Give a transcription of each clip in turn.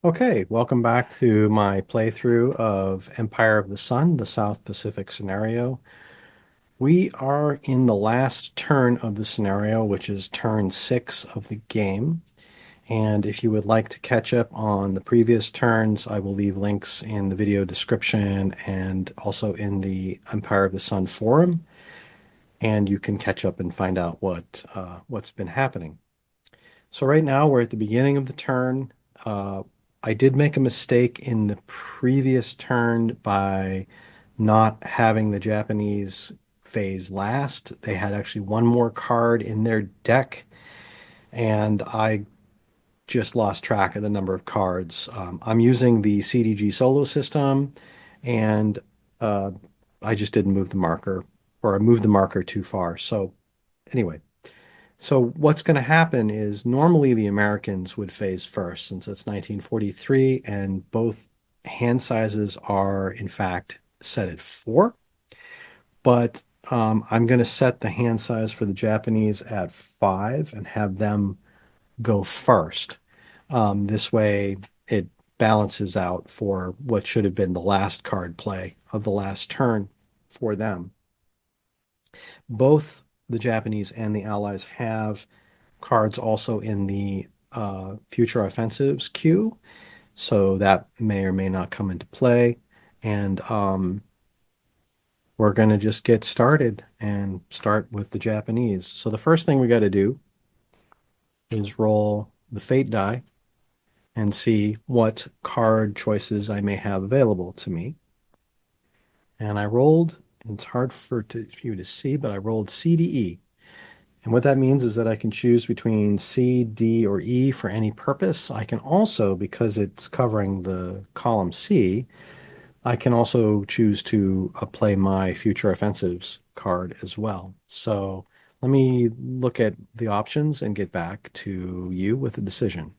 Okay, welcome back to my playthrough of Empire of the Sun, the South Pacific scenario. We are in the last turn of the scenario, which is turn 6 of the game. And if you would like to catch up on the previous turns, I will leave links in the video description and also in the Empire of the Sun forum. And you can catch up and find out what's been happening. So right now we're at the beginning of the turn. Uh, I did make a mistake in the previous turn by not having the Japanese phase last. They had actually one more card in their deck, and I just lost track of the number of cards. I'm using the CDG solo system, and uh, I just didn't move the marker, or I moved the marker too far. So anyway, so what's going to happen is normally the Americans would phase first since it's 1943 and both hand sizes are in fact set at 4. But I'm going to set the hand size for the Japanese at 5 and have them go first. This way it balances out for what should have been the last card play of the last turn for them. Both the Japanese and the Allies have cards also in the future offensives queue, so that may or may not come into play. And we're going to just get started and start with the Japanese. So the first thing we got to do is roll the fate die and see what card choices I may have available to me. And I rolled, and it's hard for you to see, but I rolled CDE. And what that means is that I can choose between C, D, or E for any purpose. I can also, because it's covering the column C, I can also choose to play my future offensives card as well. So let me look at the options and get back to you with a decision.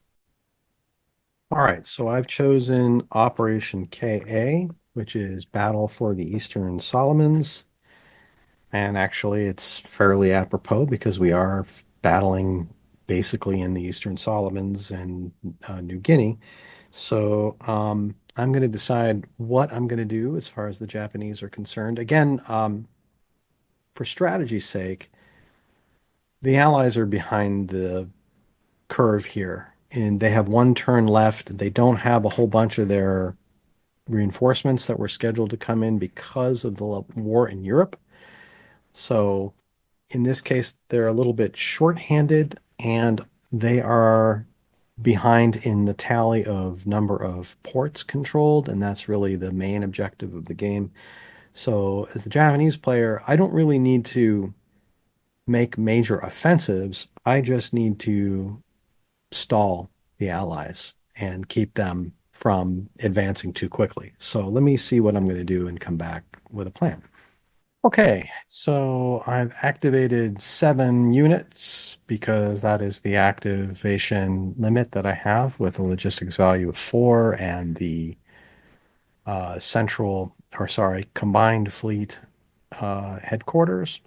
All right, so I've chosen Operation KA, which is Battle for the Eastern Solomons. And actually, it's fairly apropos because we are battling basically in the Eastern Solomons and New Guinea. So I'm going to decide what I'm going to do as far as the Japanese are concerned. Again, for strategy's sake, the Allies are behind the curve here, and they have one turn left. They don't have a whole bunch of their reinforcements that were scheduled to come in because of the war in Europe. So in this case, they're a little bit short-handed and they are behind in the tally of number of ports controlled, and that's really the main objective of the game. So as the Japanese player, I don't really need to make major offensives. I just need to stall the Allies and keep them from advancing too quickly. So let me see what I'm going to do and come back with a plan. Okay, so I've activated 7 units because that is the activation limit that I have with a logistics value of 4 and the combined fleet headquarters.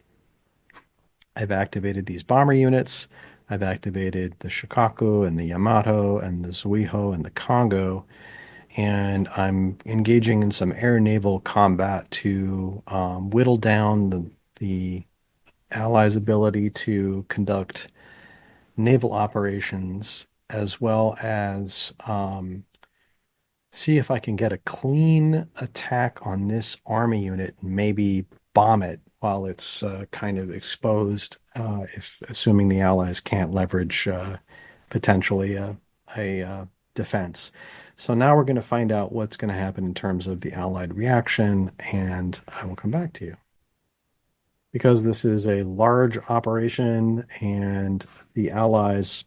I've activated these bomber units. I've activated the Shikaku and the Yamato and the Zuiho and the Congo, and I'm engaging in some air naval combat to whittle down the Allies' ability to conduct naval operations as well as see if I can get a clean attack on this army unit and maybe bomb it while it's kind of exposed, if assuming the Allies can't leverage potentially a defense. So now we're going to find out what's going to happen in terms of the Allied reaction, and I will come back to you. Because this is a large operation and the Allies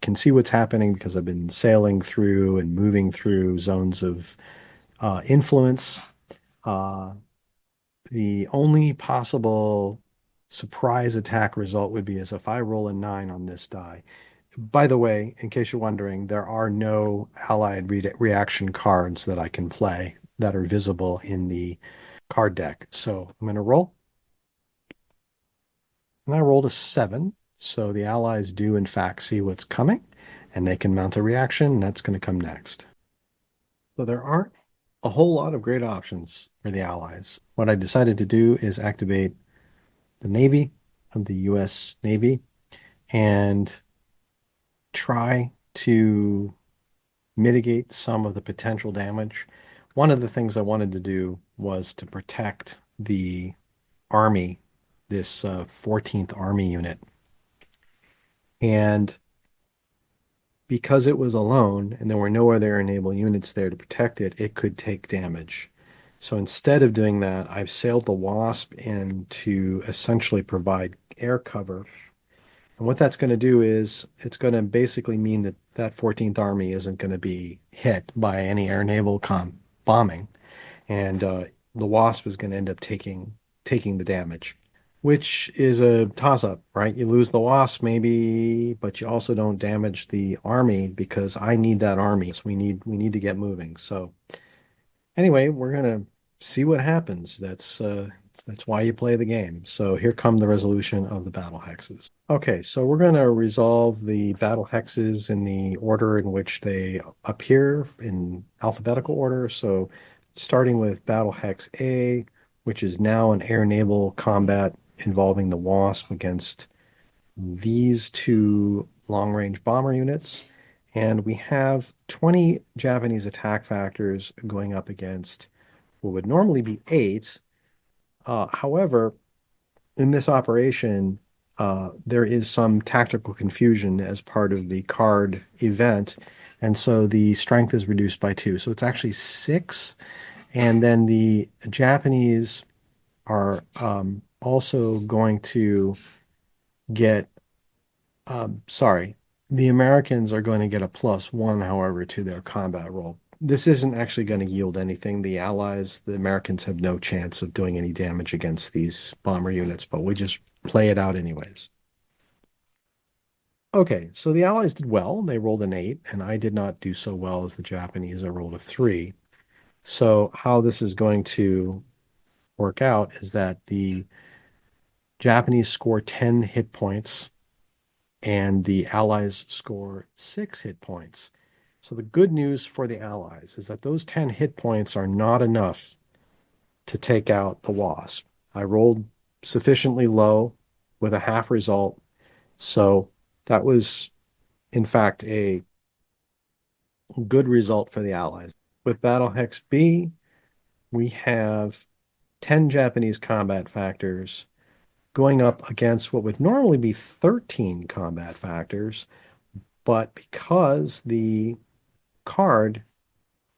can see what's happening because I've been sailing through and moving through zones of influence. Uh, the only possible surprise attack result would be as if I roll a 9 on this die. By the way, in case you're wondering, there are no Allied reaction cards that I can play that are visible in the card deck. So I'm going to roll. And I rolled a 7. So the Allies do, in fact, see what's coming. and they can mount a reaction, and that's going to come next. So there aren't a whole lot of great options for the Allies. What I decided to do is activate the Navy of the US Navy and try to mitigate some of the potential damage. One of the things I wanted to do was to protect the Army, this 14th Army unit. And because it was alone and there were no other enable units there to protect it, it could take damage. So instead of doing that, I've sailed the Wasp in to essentially provide air cover. And what that's going to do is it's going to basically mean that that 14th Army isn't going to be hit by any air naval bombing, and the Wasp is going to end up taking the damage, which is a toss-up, right? You lose the Wasp maybe, but you also don't damage the army because I need that army. So we need to get moving. So anyway, we're gonna see what happens. That's why you play the game. So here come the resolution of the battle hexes. Okay, so we're gonna resolve the battle hexes in the order in which they appear in alphabetical order. So starting with battle hex A, which is now an air naval combat involving the Wasp against these two long-range bomber units. And we have 20 Japanese attack factors going up against what would normally be 8. However, in this operation, there is some tactical confusion as part of the card event. And so the strength is reduced by 2. So it's actually 6. And then the Japanese are also going to get sorry, the Americans are going to get a +1, however, to their combat roll. This isn't actually going to yield anything. The Allies, the Americans have no chance of doing any damage against these bomber units, but we just play it out anyways. Okay, so the Allies did well. They rolled an 8, and I did not do so well as the Japanese. I rolled a 3. So how this is going to work out is that the Japanese score 10 hit points and the Allies score 6 hit points. So the good news for the Allies is that those 10 hit points are not enough to take out the Wasp. I rolled sufficiently low with a half result. So that was, in fact, a good result for the Allies. With Battle Hex B, we have 10 Japanese combat factors going up against what would normally be 13 combat factors. But because the card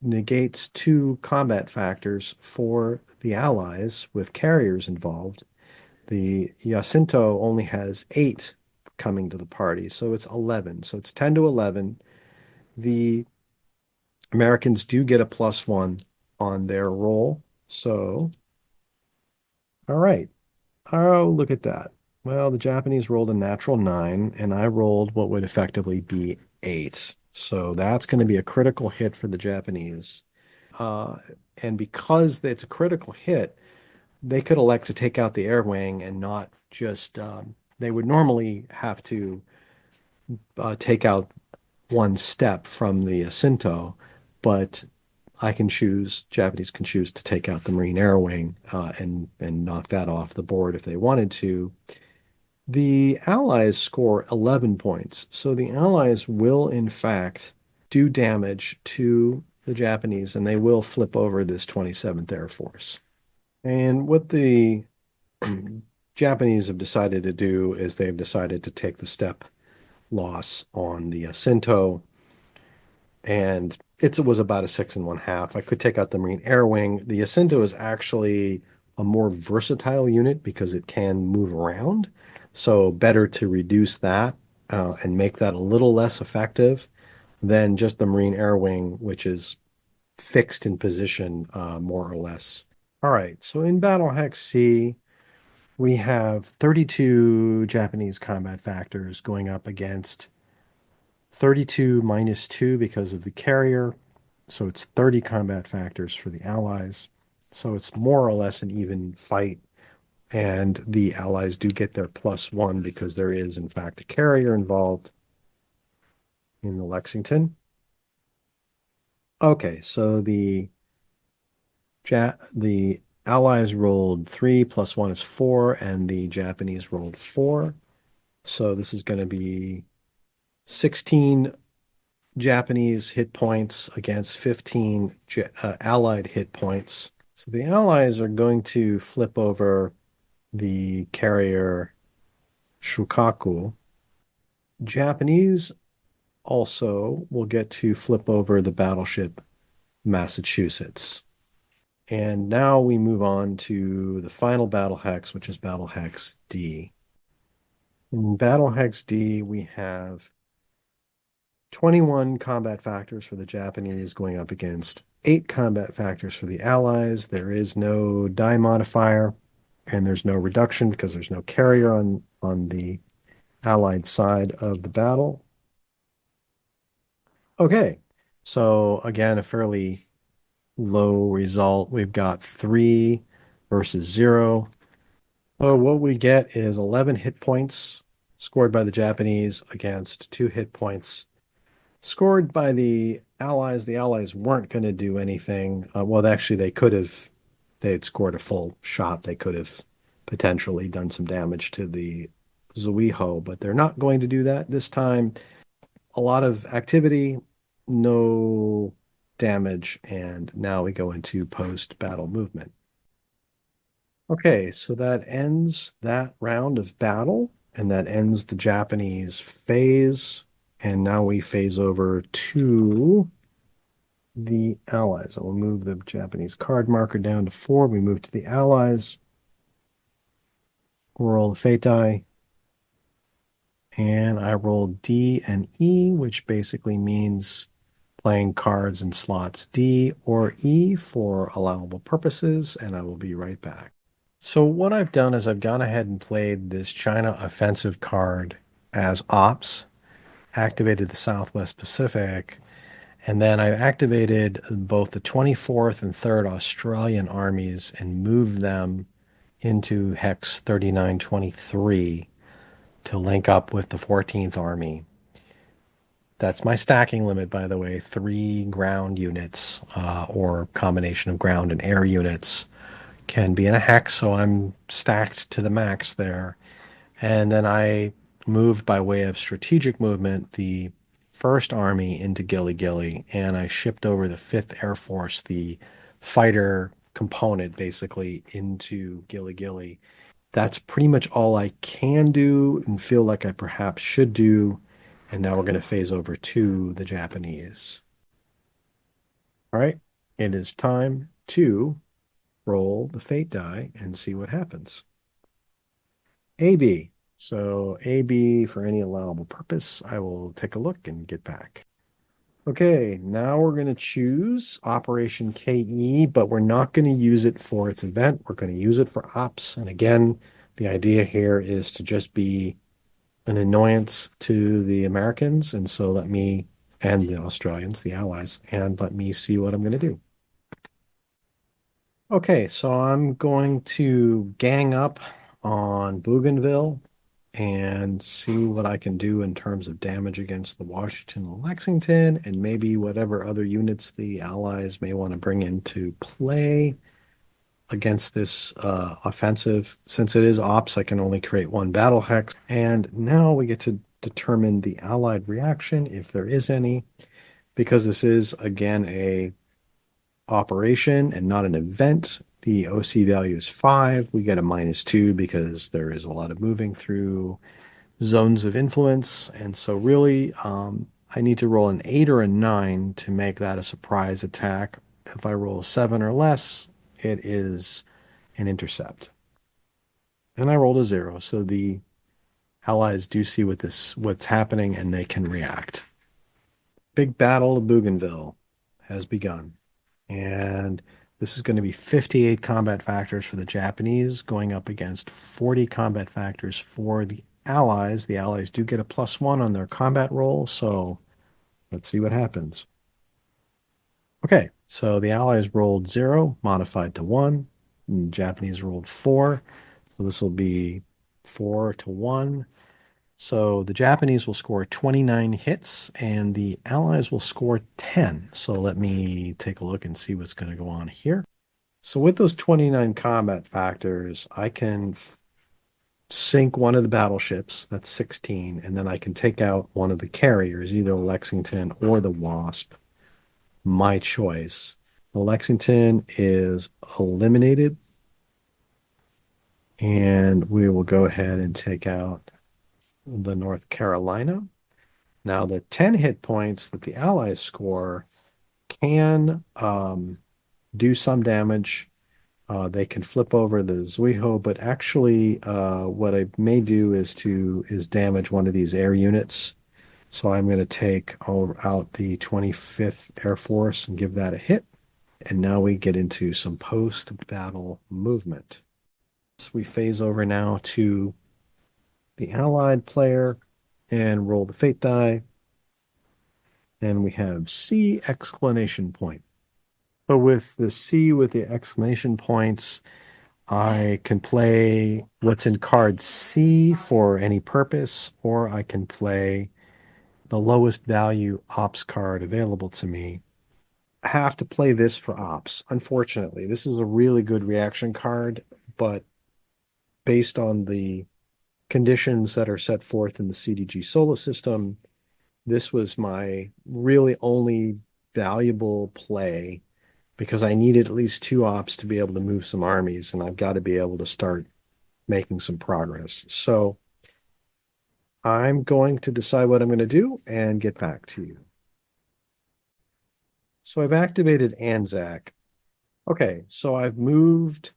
negates 2 combat factors for the Allies with carriers involved, the Jacinto only has 8 coming to the party, so it's 11. So it's 10 to 11. The Americans do get a +1 on their roll. So, all right. Oh, look at that. Well, the Japanese rolled a natural 9, and I rolled what would effectively be 8. So that's going to be a critical hit for the Japanese. Uh, and because it's a critical hit, they could elect to take out the air wing and not just, they would normally have to take out one step from the Jacinto, but Japanese can choose to take out the Marine Air Wing and knock that off the board if they wanted to. The Allies score 11 points, so the Allies will, in fact, do damage to the Japanese, and they will flip over this 27th Air Force. And what the Japanese have decided to do is they've decided to take the step loss on the Jacinto, and it was about a 6 1/2. I could take out the Marine Air Wing. The Jacinto is actually a more versatile unit because it can move around. So better to reduce that and make that a little less effective than just the Marine Air Wing, which is fixed in position more or less. All right, so in Battle Hex C, we have 32 Japanese combat factors going up against 32 minus 2 because of the carrier. So it's 30 combat factors for the Allies. So it's more or less an even fight. And the Allies do get their +1 because there is, in fact, a carrier involved. in the Lexington. Okay, so the Allies rolled 3 plus 1 is 4, and the Japanese rolled 4. So this is going to be 16 Japanese hit points against 15 Allied hit points. So the Allies are going to flip over the carrier Shukaku. Japanese also will get to flip over the battleship Massachusetts. And now we move on to the final battle hex, which is battle hex D. In battle hex D, we have 21 combat factors for the Japanese going up against 8 combat factors for the Allies. There is no die modifier, and there's no reduction because there's no carrier on the Allied side of the battle. Okay, so again, a fairly low result. We've got 3 versus 0. So what we get is 11 hit points scored by the Japanese against 2 hit points scored by the Allies. The Allies weren't going to do anything. Well, actually, they could have. They had scored a full shot. They could have potentially done some damage to the Zuiho, but they're not going to do that this time. A lot of activity, no damage, and now we go into post-battle movement. Okay, so that ends that round of battle, and that ends the Japanese phase. And now we phase over to the Allies. I will move the Japanese card marker down to 4. We move to the Allies. Roll the fate die. And I roll D and E, which basically means playing cards in slots D or E for allowable purposes, and I will be right back. So what I've done is I've gone ahead and played this China offensive card as ops, activated the Southwest Pacific, and then I activated both the 24th and 3rd Australian armies and moved them into Hex 3923 to link up with the 14th Army. That's my stacking limit, by the way, 3 ground units or combination of ground and air units can be in a hex, so I'm stacked to the max there. And then I moved by way of strategic movement the First Army into Gilly Gilly, and I shipped over the 5th Air Force, the fighter component, basically into Gilly Gilly. That's pretty much all I can do and feel like I perhaps should do. And now we're going to phase over to the Japanese. All right, it is time to roll the fate die and see what happens. AB. So AB for any allowable purpose. I will take a look and get back. Okay, now we're going to choose Operation KE, but we're not going to use it for its event. We're going to use it for ops. And again, the idea here is to just be an annoyance to the Americans. And so let me, and the Australians, the Allies, and let me see what I'm going to do. Okay, so I'm going to gang up on Bougainville and see what I can do in terms of damage against the Washington and Lexington, and maybe whatever other units the Allies may want to bring into play against this offensive. Since it is ops, I can only create 1 battle hex. And now we get to determine the Allied reaction, if there is any, because this is, again, a operation and not an event. The OC value is 5. We get a -2 because there is a lot of moving through zones of influence. And so really, I need to roll an 8 or a 9 to make that a surprise attack. If I roll 7 or less, it is an intercept. And I rolled a 0, so the Allies do see what's happening and they can react. Big Battle of Bougainville has begun. And this is going to be 58 combat factors for the Japanese going up against 40 combat factors for the Allies. The Allies do get a +1 on their combat roll, so let's see what happens. Okay, so the Allies rolled 0, modified to 1, and the Japanese rolled 4. So this will be 4 to 1. So the Japanese will score 29 hits and the Allies will score 10. So let me take a look and see what's going to go on here. So with those 29 combat factors, I can sink one of the battleships, that's 16, and then I can take out one of the carriers, either Lexington or the Wasp, my choice. The Lexington is eliminated, and we will go ahead and take out the North Carolina. Now, the 10 hit points that the Allies score can do some damage. They can flip over the Zuiho, but actually, what I may do is damage one of these air units. So I'm going to take out the 25th Air Force and give that a hit. And now we get into some post-battle movement. So we phase over now to the Allied player and roll the fate die. And we have C exclamation point. So with the C with the exclamation points, I can play what's in card C for any purpose, or I can play the lowest value ops card available to me. I have to play this for ops. Unfortunately, this is a really good reaction card, but based on the conditions that are set forth in the CDG Solar System, this was my really only valuable play because I needed at least two ops to be able to move some armies, and I've got to be able to start making some progress. So I'm going to decide what I'm going to do and get back to you. So I've activated Anzac. Okay, so I've moved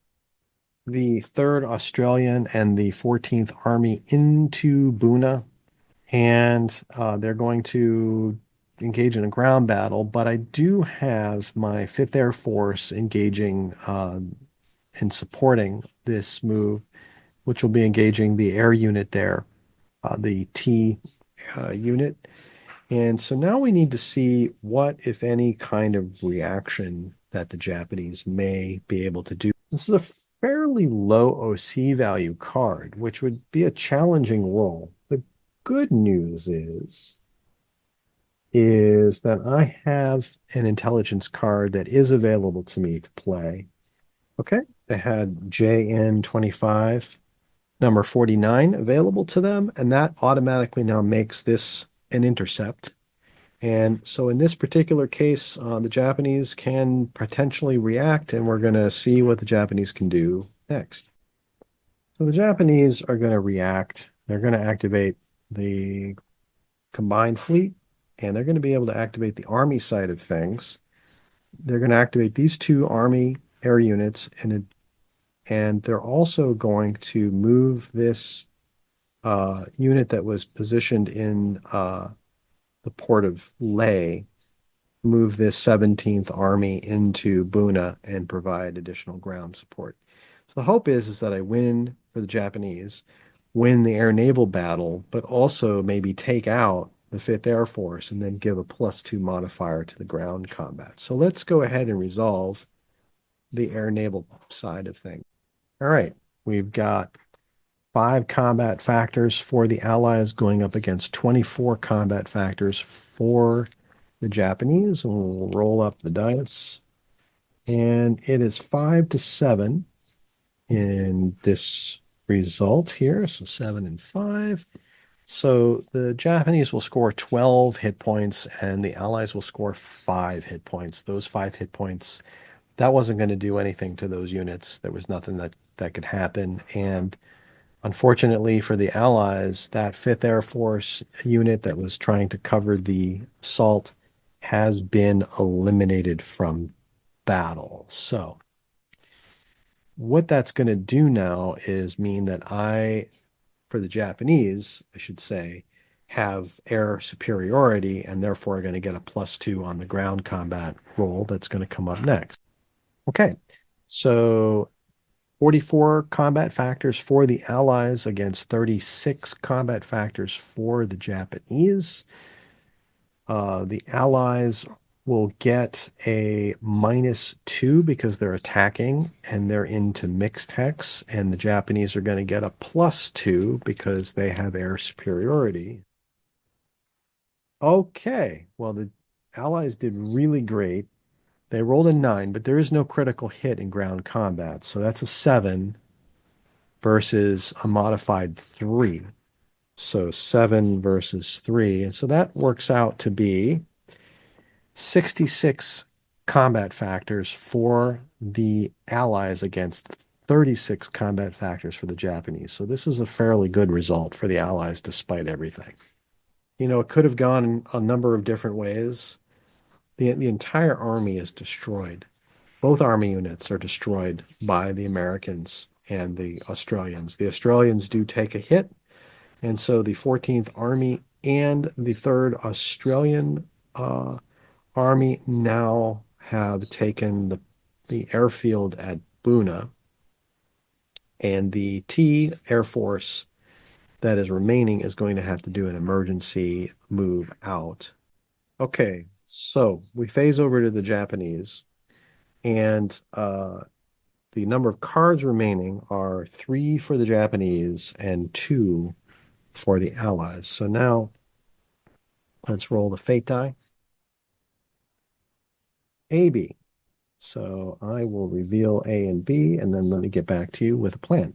the 3rd Australian and the 14th Army into Buna, and they're going to engage in a ground battle, but I do have my 5th Air Force engaging and supporting this move, which will be engaging the air unit there, the T unit. And so now we need to see what, if any, kind of reaction that the Japanese may be able to do. This is a fairly low OC value card, which would be a challenging roll. The good news is that I have an intelligence card that is available to me to play. Okay, they had JN25, number 49 available to them, and that automatically now makes this an intercept. And so in this particular case, the Japanese can potentially react, and we're going to see what the Japanese can do next. So the Japanese are going to react. They're going to activate the combined fleet, and they're going to be able to activate the army side of things. They're going to activate these two army air units, and they're also going to move this unit that was positioned in the port of Leh, move this 17th Army into Buna and provide additional ground support. So the hope is that I win for the Japanese, win the air-naval battle, but also maybe take out the 5th Air Force and then give a +2 modifier to the ground combat. So let's go ahead and resolve the air-naval side of things. All right, we've got 5 combat factors for the Allies going up against 24 combat factors for the Japanese. And we'll roll up the dice. And it is 5-7 in this result here. So 7 and 5. So the Japanese will score 12 hit points and the Allies will score 5 hit points. Those 5 hit points, that wasn't going to do anything to those units. There was nothing that could happen. And unfortunately for the Allies, that 5th Air Force unit that was trying to cover the assault has been eliminated from battle. So what that's going to do now is mean that for the Japanese, I should say, have air superiority and therefore are going to get a +2 on the ground combat roll that's going to come up next. Okay, so 44 combat factors for the Allies against 36 combat factors for the Japanese. The Allies will get a -2 because they're attacking and they're into mixed hex, and the Japanese are going to get a +2 because they have air superiority. Okay, well, the Allies did really great. They rolled a 9, but there is no critical hit in ground combat, so that's a 7 versus a modified 3. So 7 versus 3, and so that works out to be 66 combat factors for the Allies against 36 combat factors for the Japanese. So this is a fairly good result for the Allies despite everything. You know, it could have gone a number of different ways. The entire army is destroyed. Both army units are destroyed by the Americans and the Australians. The Australians do take a hit, and so the 14th Army and the 3rd Australian Army now have taken the airfield at Buna, and the T Air Force that is remaining is going to have to do an emergency move out. Okay, so we phase over to the Japanese, and the number of cards remaining are 3 for the Japanese and 2 for the Allies. So now let's roll the fate die. AB. So I will reveal A and B, and then let me get back to you with a plan.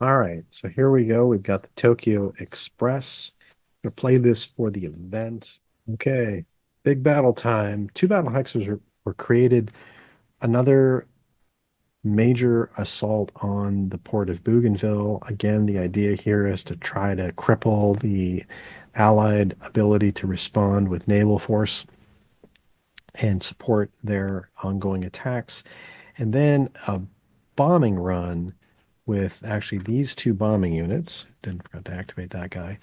All right, so here we go. We've got the Tokyo Express. I'm going to play this for the event. Okay, big battle time. 2 battle hexes were created. Another major assault on the port of Bougainville. Again, the idea here is to try to cripple the Allied ability to respond with naval force and support their ongoing attacks. And then a bombing run with actually these 2 bombing units, didn't forget to activate that guy,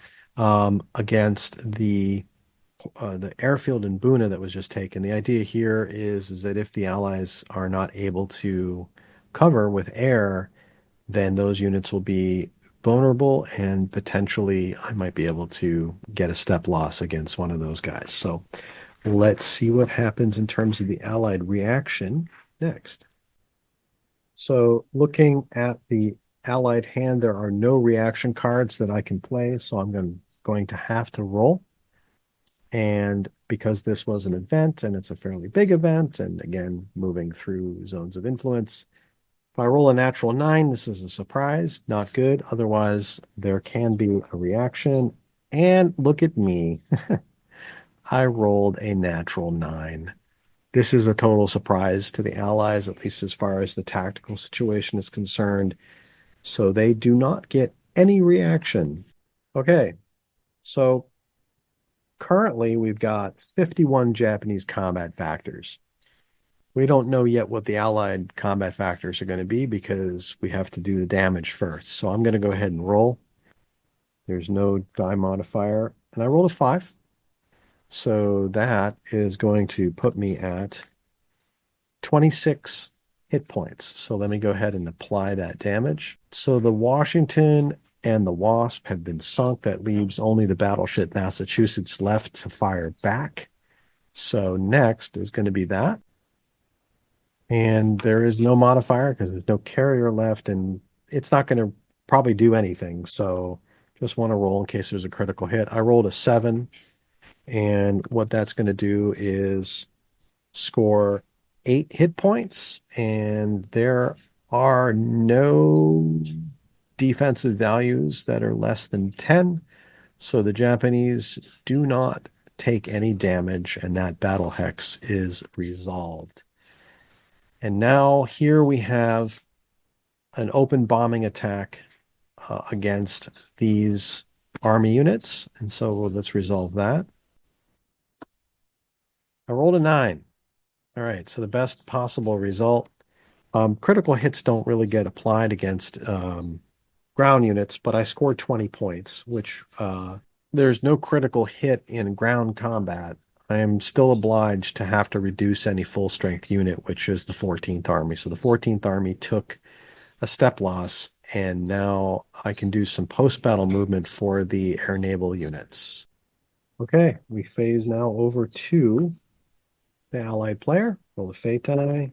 against the airfield in Buna that was just taken. The idea here is that if the Allies are not able to cover with air, then those units will be vulnerable, and potentially I might be able to get a step loss against one of those guys. So let's see what happens in terms of the Allied reaction next. So looking at the Allied hand, there are no reaction cards that I can play, so I'm going to have to roll. And because this was an event and it's a fairly big event, and again, moving through zones of influence, if I roll a natural 9, this is a surprise, not good. Otherwise, there can be a reaction. And look at me. I rolled a natural 9. This is a total surprise to the Allies, at least as far as the tactical situation is concerned. So they do not get any reaction. Okay, so currently we've got 51 Japanese combat factors. We don't know yet what the Allied combat factors are going to be because we have to do the damage first. So I'm going to go ahead and roll. There's no die modifier, and I rolled a 5. So that is going to put me at 26 hit points. So let me go ahead and apply that damage. So the Washington and the Wasp have been sunk. That leaves only the battleship Massachusetts left to fire back. So next is going to be that. And there is no modifier because there's no carrier left, and it's not going to probably do anything. So just want to roll in case there's a critical hit. I rolled a 7, and what that's going to do is score 8 hit points, and there are no defensive values that are less than 10. So the Japanese do not take any damage, and that battle hex is resolved. And now here we have an open bombing attack against these army units. And so let's resolve that. I rolled a 9. All right, so the best possible result. Critical hits don't really get applied against ground units, but I scored 20 points, which there's no critical hit in ground combat. I am still obliged to have to reduce any full strength unit, which is the 14th Army. So the 14th Army took a step loss, and now I can do some post-battle movement for the air naval units. Okay, we phase now over to the allied player. Roll the fate die.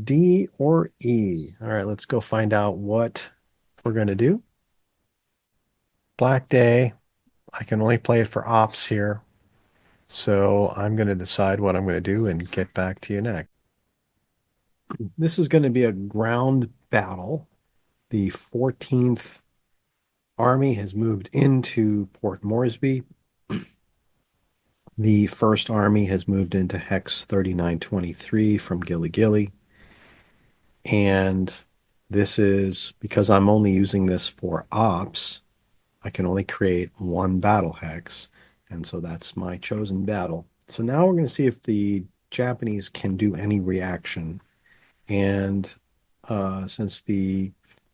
D or E. All right, let's go find out what we're going to do. Black Day. I can only play it for ops here. So I'm going to decide what I'm going to do and get back to you next. This is going to be a ground battle. The 14th Army has moved into Port Moresby. The 1st Army has moved into Hex 3923 from Gilly Gilly. And this is because I'm only using this for ops, I can only create one battle hex. And so that's my chosen battle. So now we're going to see if the Japanese can do any reaction. And since the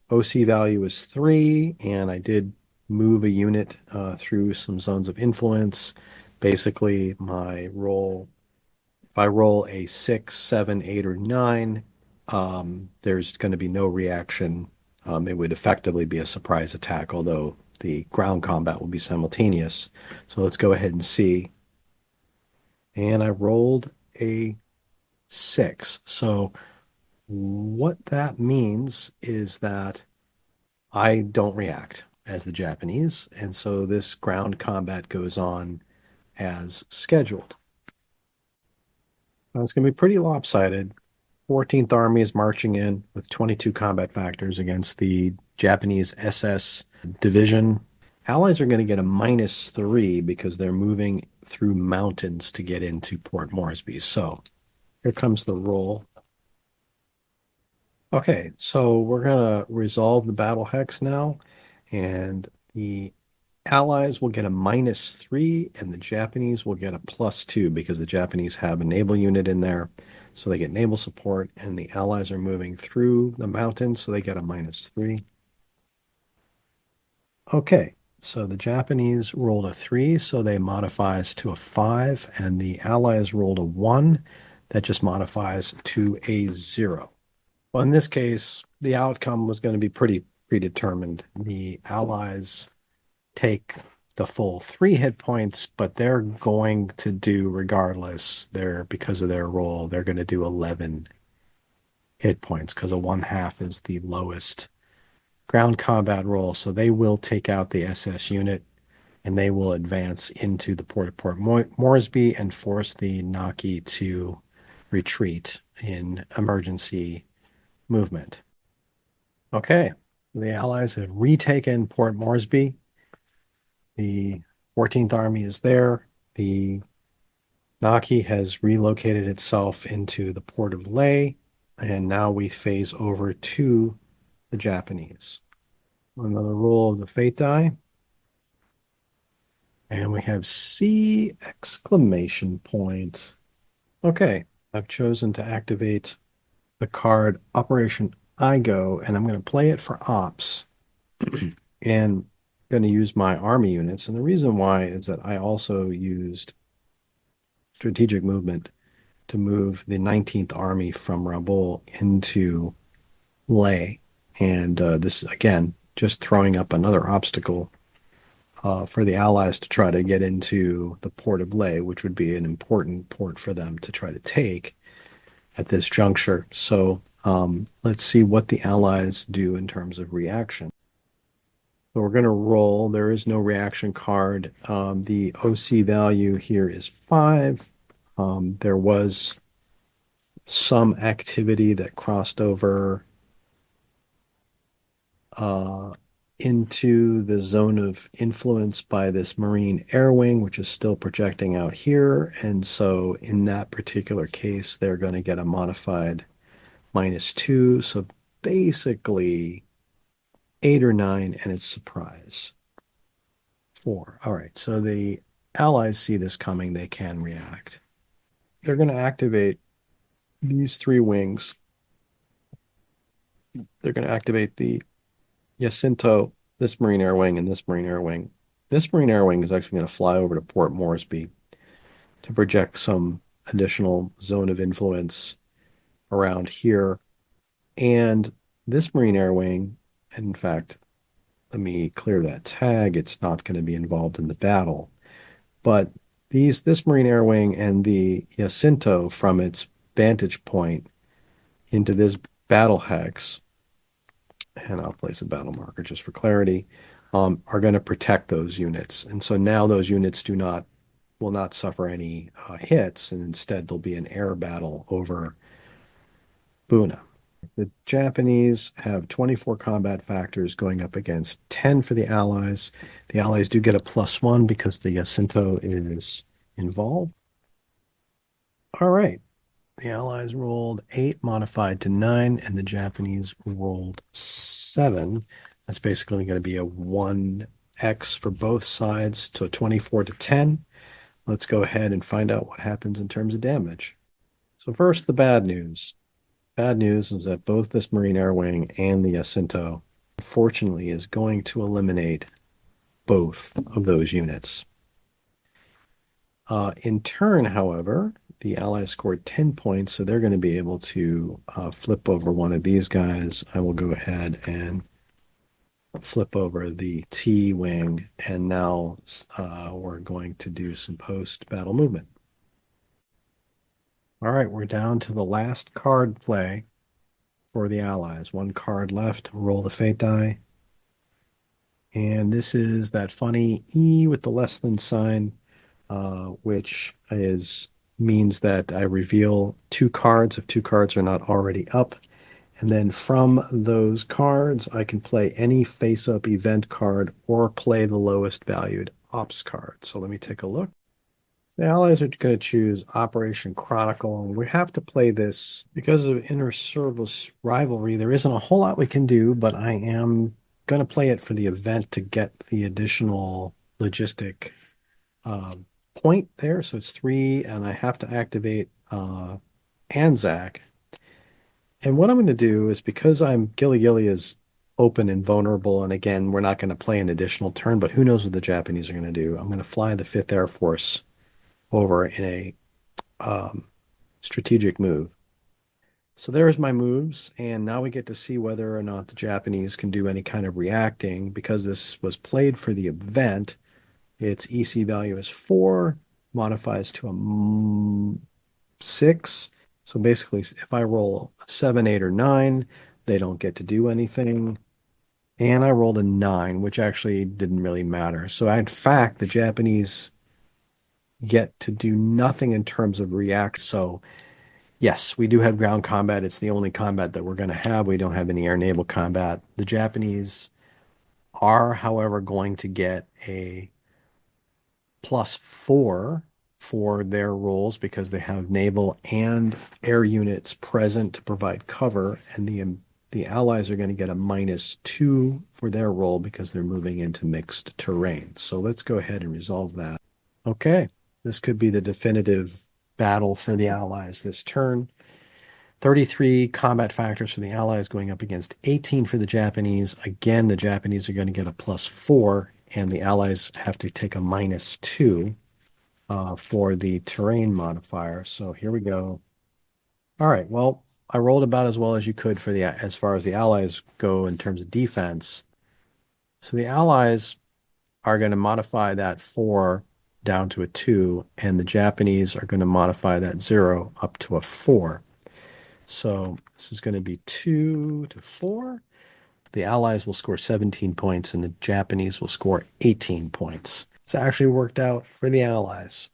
OC value is 3, and I did move a unit through some zones of influence, basically my roll, if I roll a 6, 7, 8, or 9, there's going to be no reaction. It would effectively be a surprise attack, although the ground combat will be simultaneous. So let's go ahead and see. And I rolled a 6. So what that means is that I don't react as the Japanese, and so this ground combat goes on as scheduled. Now it's going to be pretty lopsided. 14th Army is marching in with 22 combat factors against the Japanese SS division. Allies are going to get a -3 because they're moving through mountains to get into Port Moresby. So here comes the roll. Okay, so we're going to resolve the battle hex now, and the Allies will get a -3, and the Japanese will get a +2 because the Japanese have a naval unit in there. So they get naval support, and the Allies are moving through the mountains, so they get a -3. Okay, so the Japanese rolled a 3, so they modifies to a 5, and the Allies rolled a 1, that just modifies to a 0. Well, in this case, the outcome was going to be pretty predetermined. The Allies take the full 3 hit points, but they're going to do regardless. They're because of their roll, they're going to do 11 hit points because a 1/2 is the lowest ground combat roll. So they will take out the SS unit and they will advance into the port of Port Moresby and force the Naki to retreat in emergency movement. Okay, the Allies have retaken Port Moresby. The 14th Army is there. The Naki has relocated itself into the port of Leh, and now we phase over to the Japanese. Another roll of the fate die. And we have C exclamation point. Okay, I've chosen to activate the card Operation IGO, and I'm going to play it for ops. And going to use my army units. And the reason why is that I also used strategic movement to move the 19th Army from Rabaul into Leh. And this is, again, just throwing up another obstacle for the Allies to try to get into the port of Leh, which would be an important port for them to try to take at this juncture. So let's see what the Allies do in terms of reaction. So we're going to roll. There is no reaction card. The OC value here is 5. There was some activity that crossed over into the zone of influence by this Marine air wing, which is still projecting out here. And so in that particular case, they're going to get a modified -2. So basically 8 or 9, and it's surprise. 4. All right, so the Allies see this coming. They can react. They're going to activate these 3 wings. They're going to activate the Jacinto, this Marine Air Wing, and this Marine Air Wing. This Marine Air Wing is actually going to fly over to Port Moresby to project some additional zone of influence around here. And this Marine Air Wing, in fact, let me clear that tag. It's not going to be involved in the battle. But this Marine Air Wing and the Jacinto from its vantage point into this battle hex, and I'll place a battle marker just for clarity, are going to protect those units. And so now those units will not suffer any hits, and instead there'll be an air battle over Buna. The Japanese have 24 combat factors going up against 10 for the Allies. The Allies do get a +1 because the Jacinto is involved. All right. The Allies rolled 8, modified to 9, and the Japanese rolled 7. That's basically going to be a 1x for both sides, so 24 to 10. Let's go ahead and find out what happens in terms of damage. So first, the bad news. Bad news is that both this Marine Air Wing and the Jacinto, unfortunately, is going to eliminate both of those units. In turn, however, the Allies scored 10 points, so they're going to be able to flip over one of these guys. I will go ahead and flip over the T wing, and now we're going to do some post-battle movement. All right, we're down to the last card play for the Allies. One card left. Roll the fate die. And this is that funny E with the less than sign, which means that I reveal 2 cards if 2 cards are not already up. And then from those cards, I can play any face-up event card or play the lowest valued ops card. So let me take a look. The Allies are going to choose Operation Chronicle, and we have to play this because of inter-service rivalry. There isn't a whole lot we can do, but I am going to play it for the event to get the additional logistic point there. So it's 3, and I have to activate Anzac. And what I'm going to do is, because Gilly Gilly is open and vulnerable, and again, we're not going to play an additional turn, but who knows what the Japanese are going to do. I'm going to fly the 5th Air Force over in a strategic move. So there's my moves, and now we get to see whether or not the Japanese can do any kind of reacting. Because this was played for the event, its EC value is 4, modifies to a 6. So basically, if I roll a 7, 8, or 9, they don't get to do anything. And I rolled a 9, which actually didn't really matter. So in fact, the Japanese get to do nothing in terms of react. So yes, we do have ground combat. It's the only combat that we're going to have. We don't have any air naval combat. The Japanese are, however, going to get a +4 for their rolls because they have naval and air units present to provide cover, and the Allies are going to get a -2 for their roll because they're moving into mixed terrain. So let's go ahead and resolve that. Okay, this could be the definitive battle for the Allies this turn. 33 combat factors for the Allies going up against 18 for the Japanese. Again, the Japanese are going to get a +4, and the Allies have to take a -2 for the terrain modifier. So here we go. All right, well, I rolled about as well as you could as far as the Allies go in terms of defense. So the Allies are going to modify that 4 down to a 2, and the Japanese are going to modify that 0 up to a 4. So this is going to be 2 to 4. The Allies will score 17 points, and the Japanese will score 18 points. It's actually worked out for the Allies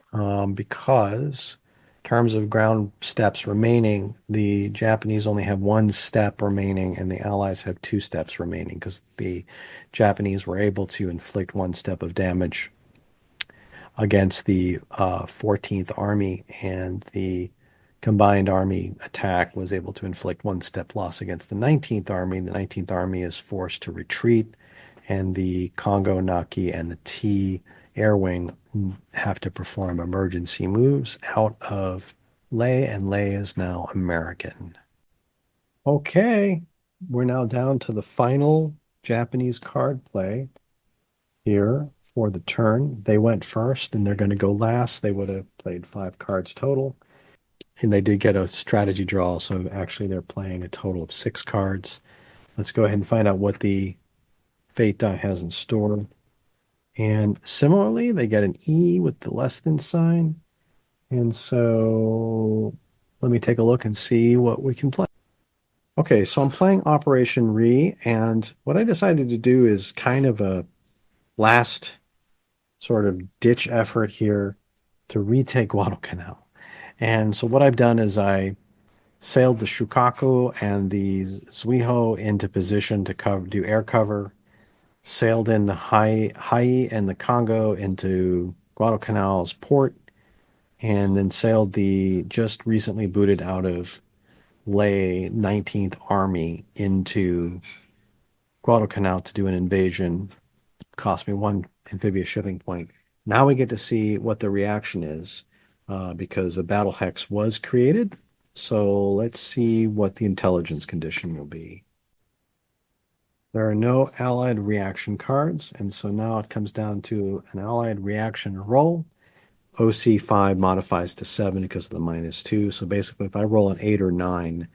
because in terms of ground steps remaining, the Japanese only have 1 step remaining, and the Allies have 2 steps remaining because the Japanese were able to inflict 1 step of damage against the 14th Army, and the combined army attack was able to inflict 1 step loss against the 19th Army. The 19th Army is forced to retreat, and the Kongo Naki and the T Air Wing have to perform emergency moves out of Leh, and Leh is now American. Okay, we're now down to the final Japanese card play here for the turn. They went first, and they're going to go last. They would have played 5 cards total. And they did get a strategy draw, so actually they're playing a total of 6 cards. Let's go ahead and find out what the fate die has in store. And similarly, they get an E with the less than sign. And so let me take a look and see what we can play. Okay, so I'm playing Operation Re, and what I decided to do is kind of a last sort of ditch effort here to retake Guadalcanal. And so what I've done is I sailed the Shukaku and the Zuiho into position to do air cover, sailed in the Hai and the Congo into Guadalcanal's port, and then sailed the just recently booted out of Leh 19th Army into Guadalcanal to do an invasion. Cost me one amphibious shipping point. Now we get to see what the reaction is because a battle hex was created. So let's see what the intelligence condition will be. There are no allied reaction cards, and so now it comes down to an allied reaction roll. OC5 modifies to 7 because of the -2. So basically, if I roll an 8 or 9,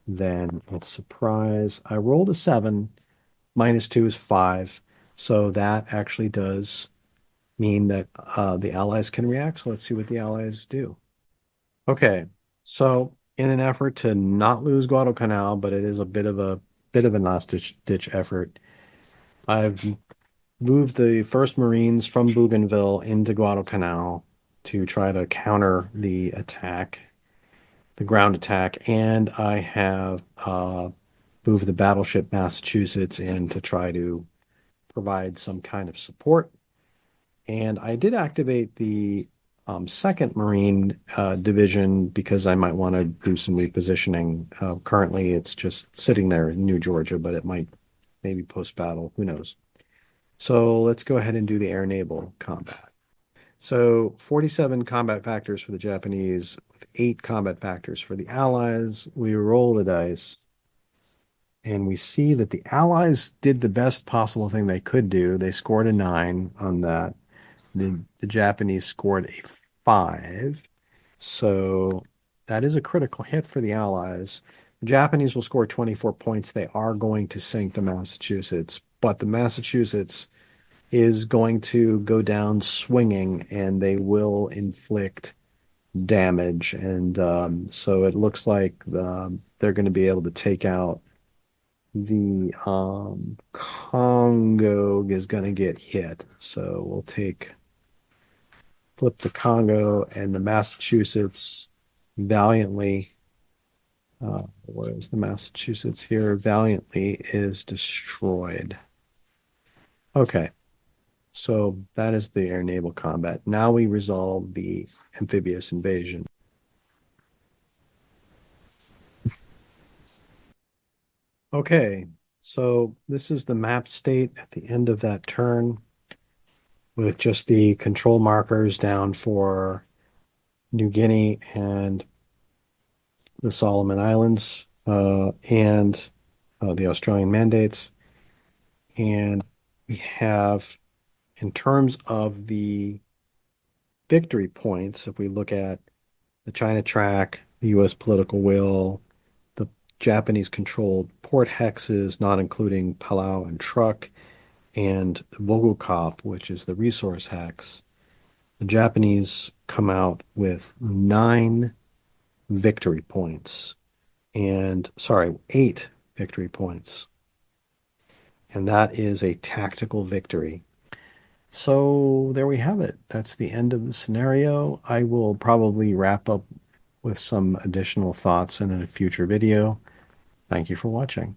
then let's surprise. I rolled a 7, -2 is 5. So that actually does mean that the allies can react. So let's see what the allies do. Okay, so in an effort to not lose Guadalcanal, but it is a bit of a last ditch effort, I've moved the first Marines from Bougainville into Guadalcanal to try to counter the attack, the ground attack, and I have moved the battleship Massachusetts in to try to provide some kind of support. And I did activate the second Marine division because I might want to do some repositioning. Currently, it's just sitting there in New Georgia, but it might maybe post-battle. Who knows? So let's go ahead and do the air-naval combat. So 47 combat factors for the Japanese, with 8 combat factors for the Allies. We roll the dice, and we see that the Allies did the best possible thing they could do. They scored a 9 on that. The Japanese scored a 5. So that is a critical hit for the Allies. The Japanese will score 24 points. They are going to sink the Massachusetts, but the Massachusetts is going to go down swinging and they will inflict damage. And so it looks like they're going to be able to take out the Congo is going to get hit. So we'll flip the Congo and the Massachusetts valiantly. Where is the Massachusetts here? Valiantly is destroyed. Okay. So that is the air naval combat. Now we resolve the amphibious invasion. Okay, so this is the map state at the end of that turn with just the control markers down for New Guinea and the Solomon Islands and the Australian mandates. And we have, in terms of the victory points, if we look at the China track, the U.S. political will, the Japanese controlled port hexes, not including Palau and Truk, and Vogelkop, which is the resource hex, the Japanese come out with 9 victory points and, sorry, 8 victory points. And that is a tactical victory. So there we have it. That's the end of the scenario. I will probably wrap up with some additional thoughts in a future video. Thank you for watching.